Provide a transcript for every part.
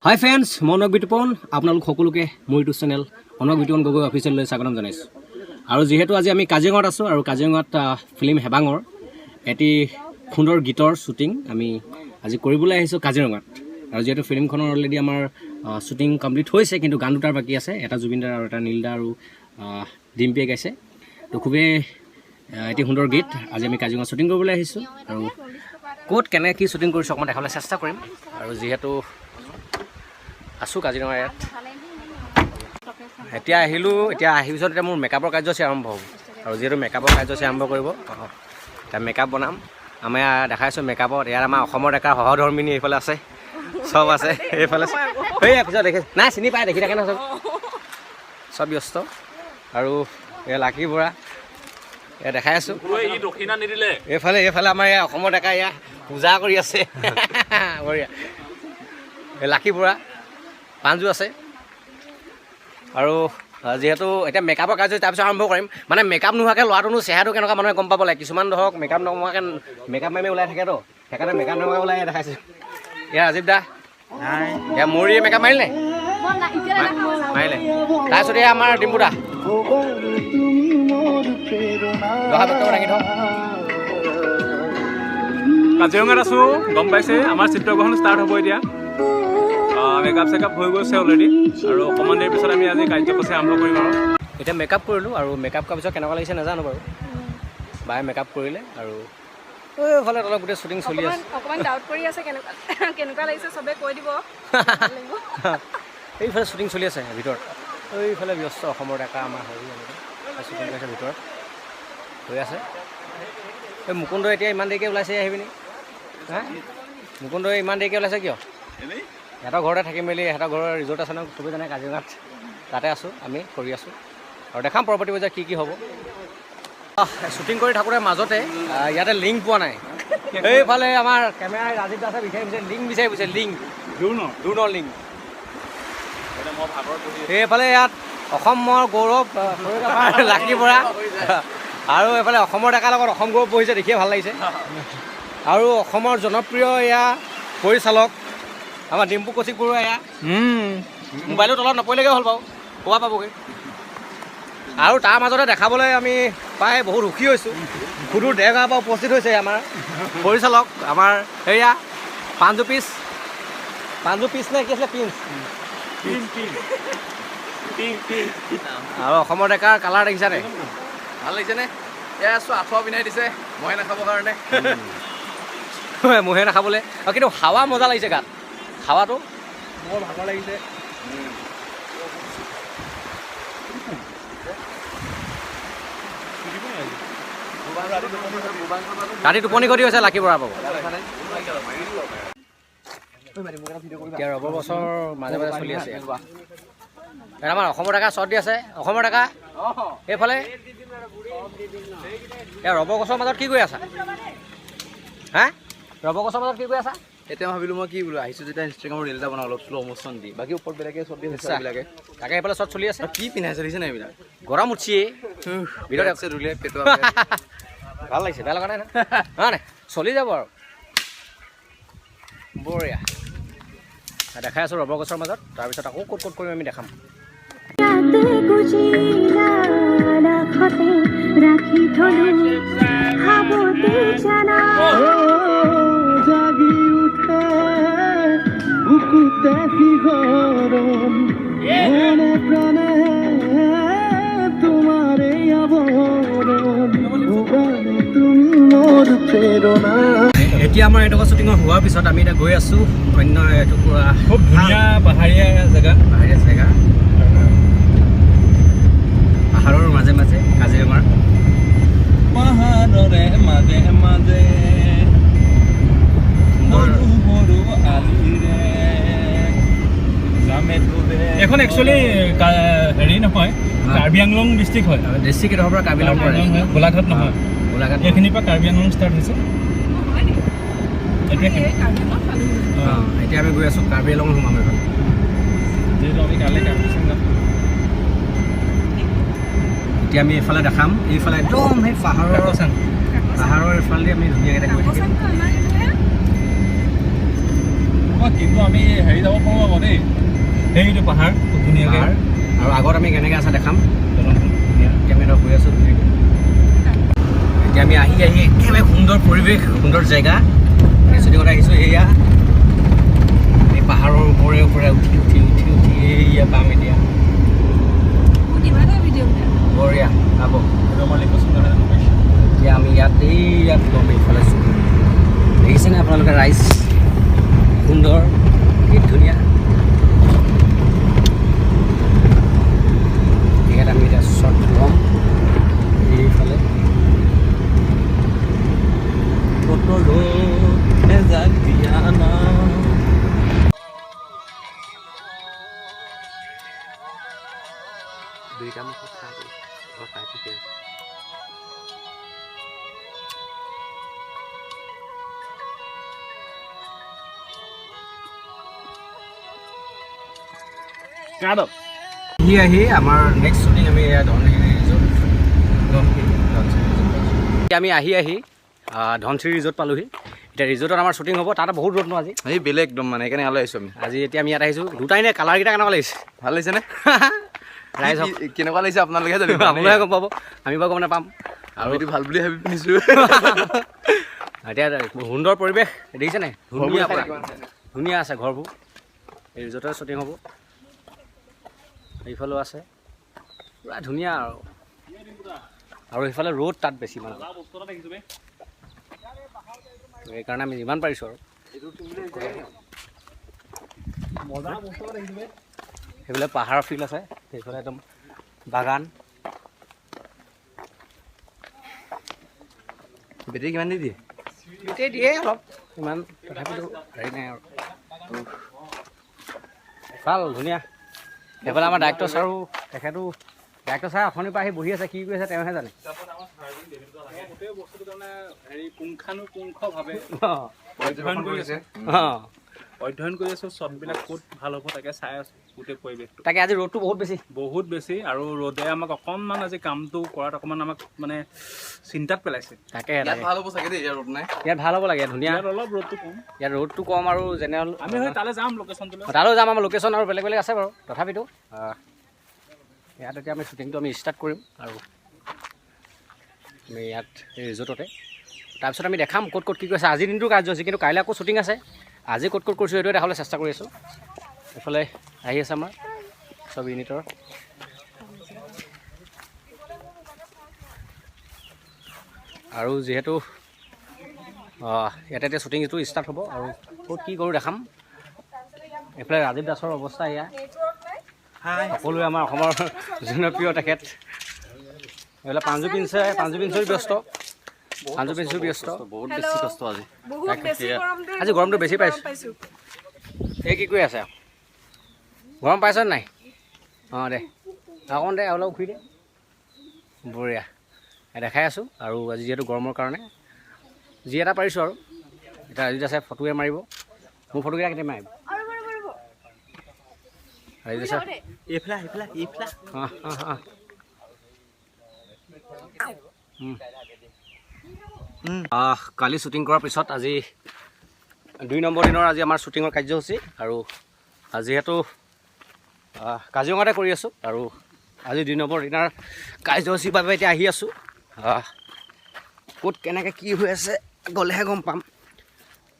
হাই friends, মই অনক বিতুপন। আপোনালোক সকলোকে মোৰ ইউটিউব চেনেল অনক বিতুপন গগৈ অফিচিয়েললৈ স্বাগতম জনাইছোঁ। আৰু যিহেতু আজি আমি কাজিৰঙাত আছোঁ আৰু কাজিৰঙাত ফিল্ম হেবাঙৰ এটি সুন্দৰ গীতৰ শ্বুটিং আমি আজি কৰিবলৈ আহিছোঁ কাজিৰঙাত। আৰু যিহেতু ফিল্মখনৰ অলৰেডি আমাৰ শ্বুটিং কমপ্লিট হৈছে, কিন্তু গান দুটাৰ বাকী আছে, এটা জুবিন দাৰ আৰু এটা নীল দা আৰু ডিম্পীয়ে গাইছে। তো খুবেই এটি সুন্দৰ গীত আজি আমি কাজিৰঙাত শ্বুটিং কৰিবলৈ আহিছোঁ। আৰু ক'ত কেনেকৈ কি শ্বুটিং কৰিছোঁ অকণমান দেখাবলৈ চেষ্টা কৰিম। আৰু যিহেতু আছোঁ কাজিৰঙা ইয়াত, এতিয়া আহিলোঁ। এতিয়া আহি পিছত এতিয়া মোৰ মেকআপৰ কাৰ্যসূচী আৰম্ভ হ'ব। আৰু যিহেতু মেকআপৰ কাৰ্যসূচী আৰম্ভ কৰিব, এতিয়া মেকআপ বনাম। আমি দেখাইছোঁ মেকআপত। ইয়াত আমাৰ অসমৰ ডেকা সহধৰ্মিনী এইফালে আছে, চব আছে এইফালে। সেই পিছত দেখি নাই, চিনি পাই, দেখি থাকে ন চব ব্যস্ত। আৰু এই লাকী বৰা এয়া দেখাই আছোঁ। এইফালে এইফালে আমাৰ ইয়াৰ অসমৰ ডেকা এয়া পূজা কৰি আছে বঢ়িয়া। এই লাকী বৰা পাঞ্জু আছে। আৰু যিহেতু এতিয়া মেকআপৰ কাৰ্য তাৰপিছত আৰম্ভ কৰিম। মানে মেকআপ নোহোৱাকৈ ল'ৰাটোনো চেহেৰাটো কেনেকুৱা মানুহে গম পাব লাগে। কিছুমান ধৰক মেকআপ নোহোৱাকৈ মেকআপ মাৰি ওলাই থাকেতো, সেইকাৰণে মেকআপ নোহোৱাকৈ ওলাই দেখাইছোঁ। এয়া ৰাজীৱ দা, এয়া মৌৰীয়ে মেকআপ মাৰিলে মাৰিলে। তাৰপিছত এয়া আমাৰ ডিম্পু দা দাঙি থওঁ। কাজিৰঙাত আছোঁ, গম পাইছে। আমাৰ চিত্ৰগ্ৰহণ ষ্টাৰ্ট হ'ব এতিয়া। মেকআপ চেকআপ হৈ গৈছে অলৰেডি, আৰু অকণমান দেৰি পিছত আমি আজি কাৰ্যসূচী আৰম্ভ কৰিম। আৰু এতিয়া মেকআপ কৰিলোঁ, আৰু মেকআপ কৰাৰ পিছত কেনেকুৱা লাগিছে নাজানো বাৰু। বায়ে মেকআপ কৰিলে, আৰু এইফালে তলত গোটেই শ্বুটিং চলি আছে। অকণমান ডাউট কৰি আছে কেনেকুৱা লাগিছে, চবে কৈ দিব। এইফালে শ্বুটিং চলি আছে ভিতৰত। এইফালে ব্যস্ত অসমৰ ডেকা আমাৰ হেৰি শ্বুটিং কৰিছে ভিতৰত হৈ আছে। এই মুকুন্দ এতিয়া ইমান দেৰিকৈ ওলাইছে, আহিবি নি? হা, মুকুন্দ ইমান দেৰিকৈ ওলাইছে কিয়? সিহঁতৰ ঘৰতে থাকি মেলি, সিহঁতৰ ঘৰৰ ৰিজৰ্ট আছে ন, চবেই জানে কাজিৰঙাত। তাতে আছোঁ আমি, কৰি আছোঁ। আৰু দেখাম পৰৱৰ্তী পৰ্যায়ত কি কি হ'ব। শ্বুটিং কৰি থাকোঁতে মাজতে ইয়াতে লিংক পোৱা নাই। এইফালে আমাৰ কেমেৰা ৰাজীৱ দাসে বিচাৰি ফুৰিছে, লিংক বিচাৰি ফুৰিছে, লিংক দ্ৰোণৰ লিংক। এইফালে ইয়াত অসমৰ গৌৰৱ লাকী বৰা, আৰু এইফালে অসমৰ ডেকাৰ লগত অসম গৌৰৱ বহিছে, দেখিয়ে ভাল লাগিছে। আৰু অসমৰ জনপ্ৰিয় এয়া পৰিচালক আমাৰ ডিম্পু কৌশিক বৰুৱা। এয়া মোবাইলৰ তলত নপৰিলেগৈ হ'ল বাৰু, কোৱা পাবগৈ। আৰু তাৰ মাজতে দেখাবলৈ আমি প্ৰায় বহুত সুখী হৈছোঁ। সুদূৰ দেৰগাঁৱৰ পৰা উপস্থিত হৈছে আমাৰ পৰিচালক, আমাৰ এয়া পাঞ্জু পিচ নে কি আছিলে, পিঞ্চ। আৰু অসমৰ ডেকাৰ কালাৰ দেখিছানে? ভাল লাগিছেনে? এয়া আছোঁ, আঁঠুৱা পিন্ধাই দিছে মহে নাখাবৰ কাৰণে। মহে নাখাবলৈ। কিন্তু হাৱা মজা লাগিছে গাত, হাৱাটো বৰ ভাগৰ লাগিছে। ৰাতি টোপনি ক্ষতি হৈছে লাকী বৰা পাব। এতিয়া ৰবৰ বছৰ মাজে মাজে চলি আছে। আমাৰ অসমৰ ডেকা শ্বট দি আছে, অসমৰ ডেকা এইফালে। এয়া ৰবৰ গছৰ মাজত কি কৰি আছা? হা, ৰবৰ গছৰ মাজত কি কৰি আছা? এতিয়া ভাবিলোঁ মই কি বোলো, আহিছোঁ যেতিয়া ইনষ্টাগ্ৰামৰ ৰিল এটা বনাওঁ অলপ শ্ল' মোশ্যন দি। বাকী ওপৰত বেলেগে শ্বট দি আছে এইবিলাকে। তাকে এইফালে শ্বট চলি আছে। কি পিন্ধাইছে দেখিছে নাই এইবিলাক? গৰম উঠিছে ভিতৰত আছে ৰুলে পেটুৱা। ভাল লাগিছে, বেয়া লগা নাই ন? নহয় নাই, চলি যাব আৰু বঢ়িয়া। দেখাই আছোঁ ৰবৰ গছৰ মাজত, তাৰপিছত আকৌ ক'ত ক'ত কৰিম আমি দেখাম। এতিয়া আমাৰ এটুকুৰা শ্বুটিঙৰ হোৱাৰ পিছত আমি এতিয়া গৈ আছোঁ অন্য এটুকুৰা খুব ধুনীয়া পাহাৰীয়া জেগা। পাহাৰৰ মাজে মাজে কাজিৰঙাৰ পাহাৰৰে মাজে মাজে এখন একচুৱেলি হেৰি নহয়, কাৰ্বি আংলং ডিষ্ট্ৰিক্ট হয়। ডিষ্ট্ৰিক্ট এডোখৰ পৰা কাৰ্বি আংলং পৰে, গোলাঘাট নহয়। গোলাঘাট এইখিনিৰ পৰা কাৰ্বি আংলং ষ্টাৰ্ট হৈছে। এতিয়া আমি গৈ আছোঁ কাৰ্বি আংলং সোমাম এইফালে। যিহেতু আমি কাইলৈ কাৰ্বি যাম, এতিয়া আমি এইফালে দেখাম। এইফালে একদম সেই পাহাৰৰ এইফালেদি আমি ধুনীয়াকৈ গৈ থাকিম। কিন্তু আমি হেৰি যাব পাৰোঁ আকৌ দেই সেইটো পাহাৰ খুব ধুনীয়াকৈ আৰু আগত আমি কেনেকৈ আছে দেখাম দলংটো ধুনীয়া কেমেৰা গৈ আছোঁ ধুনীয়াকৈ এতিয়া আমি আহি একেবাৰে সুন্দৰ পৰিৱেশ সুন্দৰ জেগা শ্বুটিঙত আহিছোঁ এয়া এই পাহাৰৰ ওপৰে ওপৰে উঠি উঠি উঠি উঠি এয়া পাম এতিয়া বঢ়িয়া পাব সেইটো আমাৰ লোকেশ্যন কাৰণে লোকেশ্যন এতিয়া আমি ইয়াত ল'ম এইফালে দেখিছেনে আপোনালোকে ৰাইজ সুন্দৰ কি ধুনীয়া ইয়াত আমি এতিয়া শ্বট ল'ম এইফালে দুইটা মুখত খাই ঠিকে আছে আহি আমাৰ নেক্সট শ্বুটিং আমি ধনশিৰি ৰিজৰ্ট আমি আহি ধনশিৰি ৰিজৰ্ট পালোহি এতিয়া ৰিজৰ্টত আমাৰ শ্বুটিং হ'ব তাতে বহুত ৰ'দ ন আজি এই বেলেগ একদম মানে সেইকাৰণে ইয়ালৈ আহিছোঁ আমি আজি এতিয়া আমি ইয়াত আহিছোঁ দুটাই নে কালাৰকেইটা কেনেকুৱা লাগিছে ভাল লাগিছেনে ৰাইজ কেনেকুৱা লাগিছে আপোনালোকে জানিব আপোনালোকে গম পাব আমি বাৰু গম নাপাম আৰু এইটো ভাল বুলি ভাবি পিন্ধিছোঁ এতিয়া সুন্দৰ পৰিৱেশ দেখিছেনে ধুনীয়া ধুনীয়া আছে ঘৰবোৰ এই ৰিজৰ্টৰ শ্বুটিং হ'ব এইফালেও আছে পূৰা ধুনীয়া আৰু সেইফালে ৰ'দ তাত বেছি মানে সেইকাৰণে আমি যিমান পাৰিছোঁ আৰু সেইফালে পাহাৰৰ ফিল্ড আছে সেইফালে একদম বাগান বেটেৰী কিমান দি দিয়ে গোটেই দিয়ে অলপ ইমান তথাপিতো হেৰি নাই আৰু ভাল ধুনীয়া সেইফালে আমাৰ ডাইৰেক্টৰ ছাৰো তেখেতো ডাইৰেক্টৰ ছাৰ অথনিৰ পৰা আহি বহি আছে কি কৰি আছে তেওঁহে জানে গোটেই বস্তুটো কাৰণে হেৰি পুংখানুপুংখভাৱে অধ্যয়ন কৰি আছোঁ শ্বটবিলাক ক'ত ভাল হ'ব তাকে চাই আছোঁ গোটেই পৰিৱেশটো তাকে আজি ৰ'দটো বহুত বেছি আৰু ৰ'দে আমাক অকণমান আজি কামটো কৰাত অকণমান আমাক মানে চিন্তাত পেলাইছে তাকে ভাল হ'ব চাগে দেই ইয়াৰ ৰ'দ নাই ইয়াত ভাল হ'ব লাগে ধুনীয়া ইয়াত অলপ ৰ'দটো কম ইয়াত ৰ'দটো কম আৰু জেনেৰেল আমি হয় তালৈ যাম লোকেশ্যনটোলৈ তালৈও যাম আমাৰ লোকেশ্যন আৰু বেলেগ বেলেগ আছে বাৰু তথাপিতো ইয়াত এতিয়া আমি শ্বুটিংটো আমি ষ্টাৰ্ট কৰিম আৰু আমি ইয়াত এই ৰিজৰ্টতে তাৰপিছত আমি দেখাম ক'ত ক'ত কি কৰিছে আজিৰ দিনটো কাৰ্যসূচী কিন্তু কাইলৈ আকৌ শ্বুটিং আছে আজি ক'ত ক'ত কৰিছোঁ সেইটোৱে দেখাবলৈ চেষ্টা কৰি আছোঁ এইফালে আহি আছে আমাৰ চব ইউনিটৰ আৰু যিহেতু ইয়াতে এতিয়া শ্বুটিংটো ষ্টাৰ্ট হ'ব আৰু ক'ত কি কৰোঁ দেখাম এইফালে ৰাজীৱ দাসৰ অৱস্থা এয়া সকলোৱে আমাৰ অসমৰ জনপ্ৰিয় তেখেত এইফালে পাঞ্জু পিঞ্চৰি ব্যস্ত বহুত বেছি কষ্ট আজি আজি গৰমটো বেছি পাইছোঁ এই কি কৰি আছে গৰম পাইছ নাই অঁ দে অকণ দে অলপ উঠি দে বঢ়িয়া দেখাই আছোঁ আৰু আজি যিহেতু গৰমৰ কাৰণে যি এটা পাৰিছোঁ আৰু এতিয়া ৰাজীৱ দাসে ফটোৱে মাৰিব মোৰ ফটোকেইটা কেতিয়া মাৰিব ৰাজীৱ দাসে কালি শ্বুটিং কৰাৰ পিছত আজি 2 নম্বৰ দিনৰ আজি আমাৰ শ্বুটিঙৰ কাৰ্যসূচী আৰু যিহেতু কাজিৰঙাতে কৰি আছোঁ আৰু আজি 2 নম্বৰ দিনৰ কাৰ্যসূচীৰ বাবে এতিয়া আহি আছোঁ ক'ত কেনেকৈ কি হৈ আছে গ'লেহে গম পাম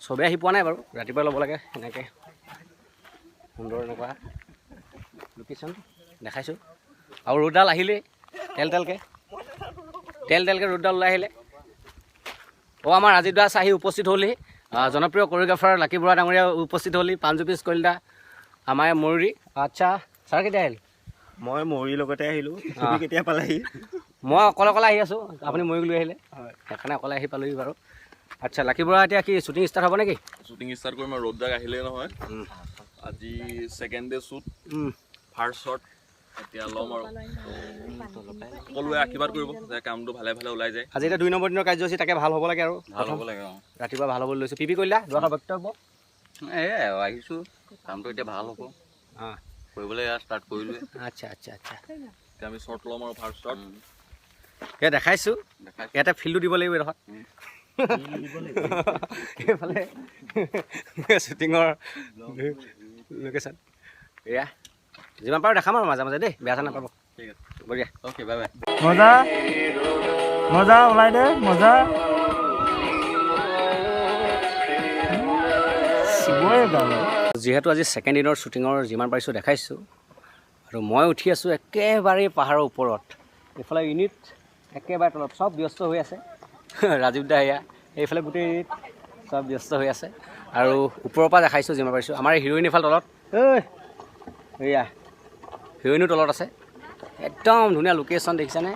চবেই আহি পোৱা নাই বাৰু ৰাতিপুৱা ল'ব লাগে এনেকৈ সুন্দৰ এনেকুৱা লোকেশ্যন দেখাইছোঁ আৰু ৰ'দডাল আহিলেই তেলকৈ ৰ'দডাল ওলাই আহিলে আমাৰ ৰাজীৱ দাস আহি উপস্থিত হ'লহি জনপ্ৰিয় কোৰিঅ'গ্ৰাফাৰ লাকি বৰা ডাঙৰীয়া উপস্থিত হ'লহি পাঞ্জু পিছ কলিতা আমাৰ ময়ূৰী আচ্ছা ছাৰ কেতিয়া আহিল মই ময়ূৰীৰ লগতে আহিলোঁ তুমি কেতিয়া পালাহি মই অকলে আহি আছোঁ আপুনি ময়ূৰীক লৈ আহিলে সেইকাৰণে অকলে আহি পালোহি বাৰু আচ্ছা লাকি বৰা এতিয়া কি শ্বুটিং ষ্টাৰ্ট হ'ব নেকি শ্বুটিং ষ্টাৰ্ট কৰিম আৰু ৰ'দজাক আহিলেই নহয় আজি second day shoot first shot এতিয়া ল'ম আৰু সকলোৱে আশীৰ্বাদ কৰিব যে কামটো ভালে ভালে ওলাই যায় আজি এতিয়া 2 নম্বৰ দিনৰ কাৰ্যসূচী তাকে ভাল হ'ব লাগে আৰু ভাল হ'ব লাগে ৰাতিপুৱা ভাল হ'বলৈ লৈছোঁ পিপি কলিতা দুটা বক্তব্য এয়াই আহিছোঁ কামটো এতিয়া ভাল হ'ব কৰিবলৈ ষ্টাৰ্ট কৰিলোৱে আচ্ছা এতিয়া আমি শ্বট ল'ম আৰু ফাৰ্ষ্ট শ্বট এয়া দেখাইছোঁ ইয়াতে ফিল্ডটো দিব লাগিব এইডোখৰত এইফালে শ্বুটিঙৰ লোকেশ্যন এয়া যিমান পাৰোঁ দেখাম আৰু মাজে মাজে দেই বেয়া চেয়া নাপাব ঠিক আছে বঢ়িয়া অ'কে বাই বাই মজা মজা ওলাই দে মজা চিবই বাৰু যিহেতু আজি ছেকেণ্ড দিনৰ শ্বুটিঙৰ যিমান পাৰিছোঁ দেখাইছোঁ আৰু মই উঠি আছোঁ একেবাৰে পাহাৰৰ ওপৰত এইফালে ইউনিট একেবাৰে তলত চব ব্যস্ত হৈ আছে ৰাজীৱ দা এয়া এইফালে গোটেই ইউনিট চব ব্যস্ত হৈ আছে আৰু ওপৰৰ পৰা দেখাইছোঁ যিমান পাৰিছোঁ আমাৰ হিৰ'ইন এইফালে তলত এয়া হিৰ'ইনো তলত আছে একদম ধুনীয়া লোকেশ্যন দেখিছেনে